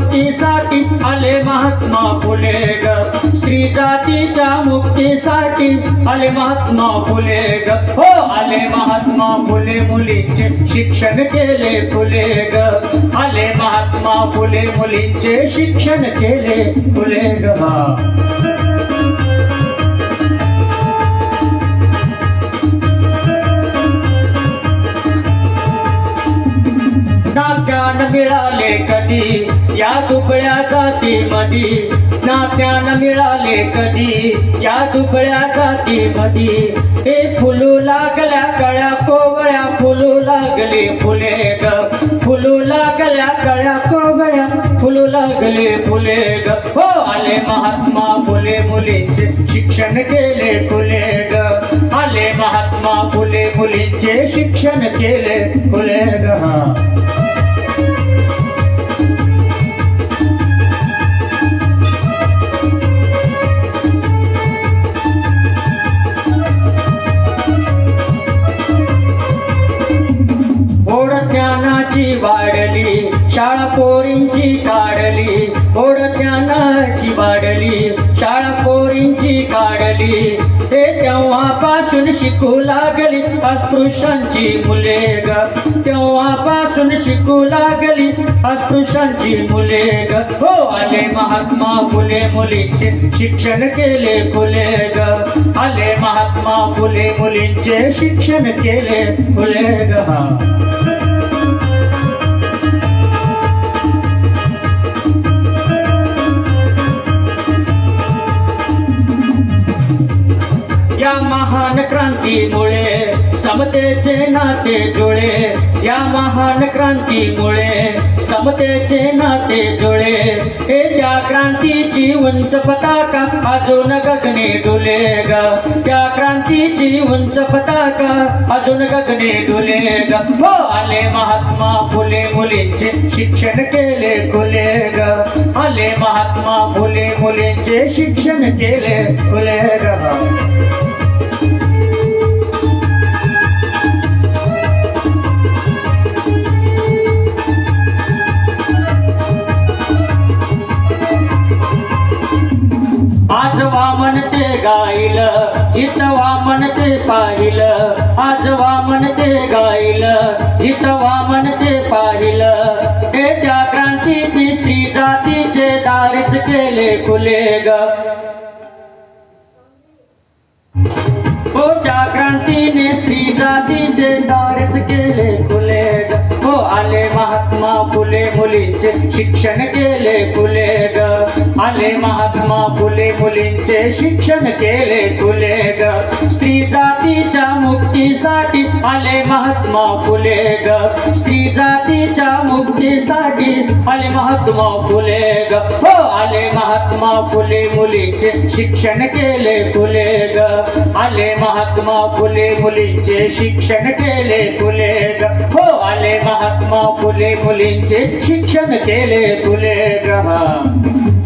मुक्तीसाठी आले महात्मा फुले ग, स्त्री जातीच्या मुक्तीसाठी आले महात्मा फुले ग, हो आले महात्मा फुले, मुलींचे शिक्षण केले फुले ग, आले महात्मा फुले, मुलींचे शिक्षण केले फुले ग. ना ज्ञान मिळाले कधी या दुबळ्या जातीमधी, ना ज्ञान मिळाले कधी या दुबळ्या जातीमधी, हे फुलू लागल्या कळ्या कोवळ्या, फुलू लागले फुले ग, फुलू लागल्या कळ्या कोवळ्या, फुलू लागले फुले ग, हो आले महात्मा फुले, मुलींचे शिक्षण केले फुले ग, आले महात्मा फुले, मुलींचे शिक्षण केले फुले ग. ओढ ज्ञानाची वाढली शाळा पोरींची काढली, ओढ ज्ञानाची वाढली शाळा पोरींची काढली, हे तेव्हापासून शिकू लागली अस्पृश्यांची मुले ग, तेव्हापासून शिकू लागली अस्पृश्यांची मुले ग, हो आले महात्मा फुले, मुलींचे शिक्षण केले फुले ग, आले महात्मा फुले, मुलींचे शिक्षण केले फुले ग. या महान क्रांतीमुळे समतेचे नाते जुळे, या महान क्रांतीमुळे समतेचे नाते जुळे, हे त्या क्रांतीची उंच पताका अजून गगने डुले ग, त्या क्रांतीची उंच पताका अजून गगने डुले ग, हो आले महात्मा फुले, मुलींचे शिक्षण केले फुले ग, आले महात्मा फुले, मुलींचे शिक्षण केले फुले ग. आज वामन ते गाईल जिथं वामन ते पाहिल, आज वामन ते गाईल जिथं वामन ते पाहिल, हे त्या क्रांतीची स्त्री जातीचे दारच केले खुले ग, हो त्या क्रांतीने स्त्री जातीचे दारच केले खुले ग, हो आले महात्मा फुले, मुलींचे शिक्षण केले फुले ग, आले महात्मा फुले, मुलींचे शिक्षण केले फुले ग, स्त्री जातीच्या मुक्तीसाठी आले महात्मा फुले ग, स्त्री जातीच्या मुक्तीसाठी आले महात्मा फुले ग, हो आले महात्मा फुले, मुलींचे शिक्षण केले फुले ग, आले महात्मा फुले, मुलींचे शिक्षण केले फुले ग, हो आले महात्मा फुले, मुलींचे शिक्षण केले फुले ग.